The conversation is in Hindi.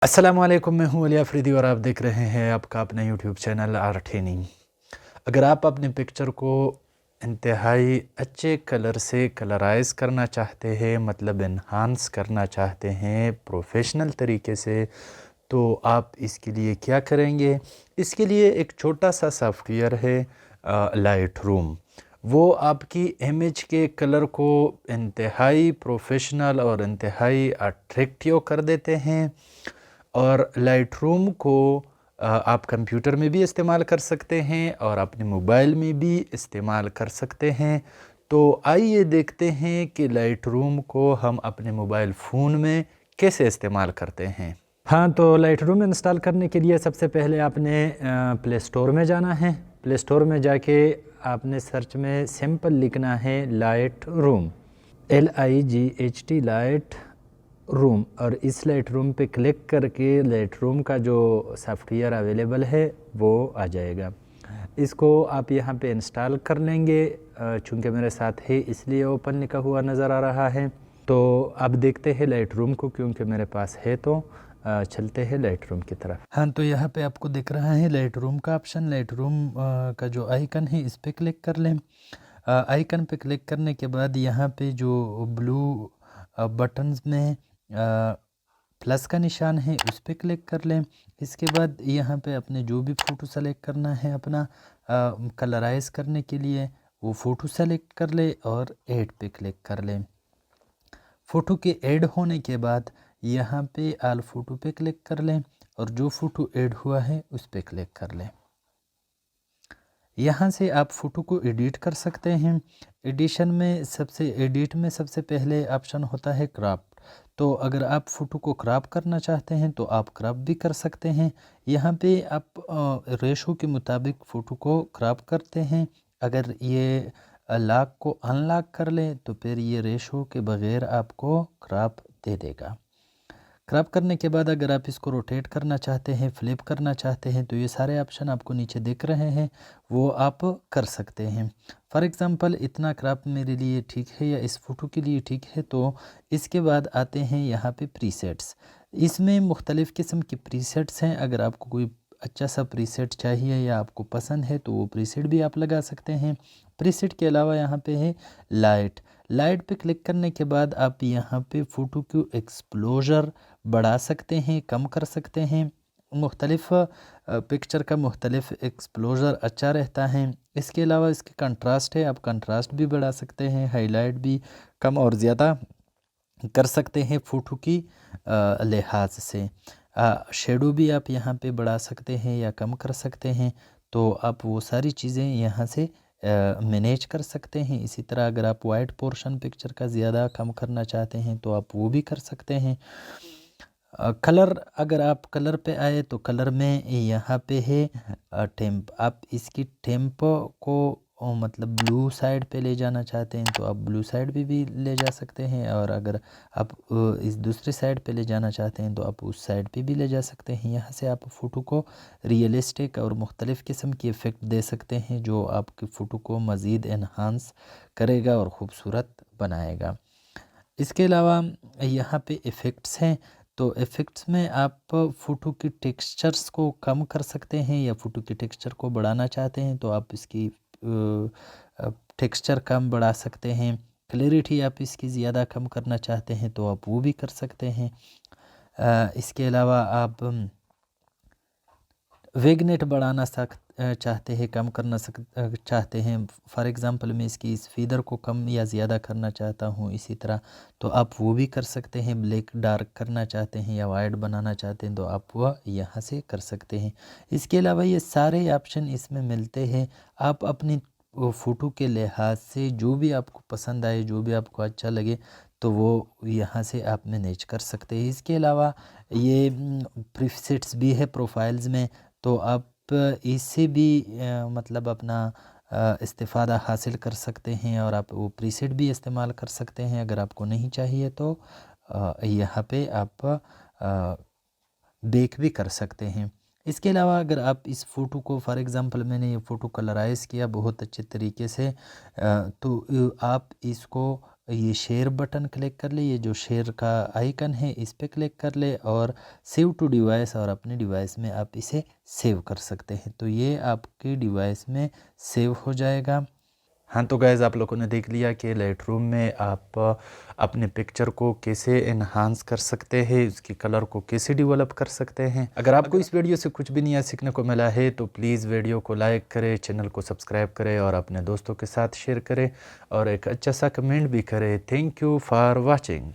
अस्सलामुअलैकुम, मैं हूँ अली अफरीदी और आप देख रहे हैं आपका अपना यूट्यूब चैनल आर्टेनिंग। अगर आप अपने पिक्चर को इंतहाई अच्छे कलर से कलराइज़ करना चाहते हैं, मतलब एनहांस करना चाहते हैं प्रोफेशनल तरीके से, तो आप इसके लिए क्या करेंगे? इसके लिए एक छोटा सा सॉफ्टवेयर है लाइट रूम। वो आपकी इमेज के कलर को इंतहाई प्रोफेशनल और इंतहाई अट्रैक्टिव कर देते हैं। और लाइट रूम को आप कंप्यूटर में भी इस्तेमाल कर सकते हैं और अपने मोबाइल में भी इस्तेमाल कर सकते हैं। तो आइए देखते हैं कि लाइट रूम को हम अपने मोबाइल फ़ोन में कैसे इस्तेमाल करते हैं। हाँ, तो लाइट रूम इंस्टॉल करने के लिए सबसे पहले आपने प्ले स्टोर में जाना है। प्ले स्टोर में जाके आपने सर्च में सिंपल लिखना है light room, LIGHT light room, और इस लाइट रूम पे क्लिक करके लाइट रूम का जो सॉफ्टवेयर अवेलेबल है वो आ जाएगा। इसको आप यहाँ पे इंस्टॉल कर लेंगे। चूँकि मेरे साथ है इसलिए ओपन लिखा हुआ नज़र आ रहा है। तो अब देखते हैं लाइट रूम को, क्योंकि मेरे पास है। तो चलते हैं लाइट रूम की तरफ। हाँ, तो यहाँ पे आपको दिख रहा है लाइट रूम का ऑप्शन। लाइट रूम का जो आइकन है इस पर क्लिक कर लें। आइकन पे क्लिक करने के बाद यहाँ पे जो ब्लू बटन्स में प्लस का निशान है उस पर क्लिक कर लें। इसके बाद यहाँ पे अपने जो भी फ़ोटो सेलेक्ट करना है अपना कलराइज़ करने के लिए, वो फ़ोटो सेलेक्ट कर ले और ऐड पे क्लिक कर लें। फ़ोटो के ऐड होने के बाद यहाँ पे आल फ़ोटो पे क्लिक कर लें और जो फ़ोटो ऐड हुआ है उस पे क्लिक कर लें। यहाँ से आप फ़ोटो को एडिट कर सकते हैं। एडिट में सबसे पहले ऑप्शन होता है क्रॉप। तो अगर आप फ़ोटो को क्रॉप करना चाहते हैं तो आप क्रॉप भी कर सकते हैं। यहाँ पे आप रेशो के मुताबिक फ़ोटो को क्रॉप करते हैं। अगर ये लॉक को अनलॉक कर लें तो फिर ये रेशो के बग़ैर आपको क्रॉप दे देगा। क्रॉप करने के बाद अगर आप इसको रोटेट करना चाहते हैं, फ्लिप करना चाहते हैं, तो ये सारे ऑप्शन आपको नीचे दिख रहे हैं, वो आप कर सकते हैं। फॉर एग्ज़ाम्पल इतना क्रॉप मेरे लिए ठीक है या इस फ़ोटो के लिए ठीक है। तो इसके बाद आते हैं यहाँ पे प्रीसेट्स। इसमें मुख्तलिफ़ किस्म के प्रीसेट्स हैं। अगर आपको कोई अच्छा सा प्रीसेट चाहिए या आपको पसंद है तो वो प्रीसेट भी आप लगा सकते हैं। प्रीसेट के अलावा यहाँ पे है लाइट। लाइट पे क्लिक करने के बाद आप यहाँ पे फ़ोटो को एक्सपोज़र बढ़ा सकते हैं, कम कर सकते हैं। मुख्तलिफ़ पिक्चर का मुख्तलिफ़ एक्सपोज़र अच्छा रहता है। इसके अलावा इसके कंट्रास्ट है, आप कंट्रास्ट भी बढ़ा सकते हैं, हाईलाइट भी कम और ज़्यादा कर सकते हैं फ़ोटो की लिहाज से। शेडो भी आप यहाँ पे बढ़ा सकते हैं या कम कर सकते हैं। तो आप वो सारी चीज़ें यहाँ से मैनेज कर सकते हैं। इसी तरह अगर आप वाइट पोर्शन पिक्चर का ज़्यादा कम करना चाहते हैं तो आप वो भी कर सकते हैं। कलर, अगर आप कलर पे आए तो कलर में यहाँ पे है टेम्प। आप इसकी टेम्प को मतलब ब्लू साइड पे ले जाना चाहते हैं तो आप ब्लू साइड पे भी ले जा सकते हैं, और अगर आप इस दूसरी साइड पे ले जाना चाहते हैं तो आप उस साइड पे भी ले जा सकते हैं। यहाँ से आप फ़ोटो को रियलिस्टिक और मुख्तलिफ़ किस्म की इफ़ेक्ट दे सकते हैं जो आपकी फ़ोटो को मज़ीद एनहांस करेगा और ख़ूबसूरत बनाएगा। इसके अलावा यहाँ पे इफ़ेक्ट्स हैं। तो इफ़ेक्ट्स में आप फ़ोटो की टेक्सचर्स को कम कर सकते हैं, या फ़ोटो की टेक्सचर को बढ़ाना चाहते हैं तो आप इसकी टेक्सचर कम बढ़ा सकते हैं। क्लैरिटी आप इसकी ज़्यादा कम करना चाहते हैं तो आप वो भी कर सकते हैं। इसके अलावा आप वेगनेट बढ़ाना चाहते हैं, कम करना चाहते हैं। फॉर एग्ज़ाम्पल मैं इसकी इस फीदर को कम या ज़्यादा करना चाहता हूँ इसी तरह, तो आप वो भी कर सकते हैं। ब्लैक डार्क करना चाहते हैं या वाइट बनाना चाहते हैं तो आप वह यहाँ से कर सकते हैं। इसके अलावा ये सारे ऑप्शन इसमें मिलते हैं। आप अपनी फ़ोटो के लिहाज से जो भी आपको पसंद आए, जो भी आपको अच्छा लगे, तो वो यहाँ से आप मैनेज कर सकते हैं। इसके अलावा ये प्रीसेट्स भी है प्रोफाइल्स में, तो आप इससे भी मतलब अपना इस्तिफ़ादा हासिल कर सकते हैं और आप वो प्रीसेट भी इस्तेमाल कर सकते हैं। अगर आपको नहीं चाहिए तो यहाँ पे आप बेक भी कर सकते हैं। इसके अलावा अगर आप इस फ़ोटो को, फॉर एग्ज़ाम्पल मैंने ये फ़ोटो कलराइज़ किया बहुत अच्छे तरीके से, तो आप इसको ये शेयर बटन क्लिक कर ले, ये जो शेयर का आइकन है इस पे क्लिक कर ले और सेव टू डिवाइस, और अपने डिवाइस में आप इसे सेव कर सकते हैं। तो ये आपके डिवाइस में सेव हो जाएगा। हाँ, तो गाइज़ आप लोगों ने देख लिया कि लाइटरूम में आप अपने पिक्चर को कैसे इन्हांस कर सकते हैं, उसकी कलर को कैसे डेवलप कर सकते हैं। अगर आपको इस वीडियो से कुछ भी नया सीखने को मिला है तो प्लीज़ वीडियो को लाइक करें, चैनल को सब्सक्राइब करें और अपने दोस्तों के साथ शेयर करें और एक अच्छा सा कमेंट भी करें। Thank you for watching.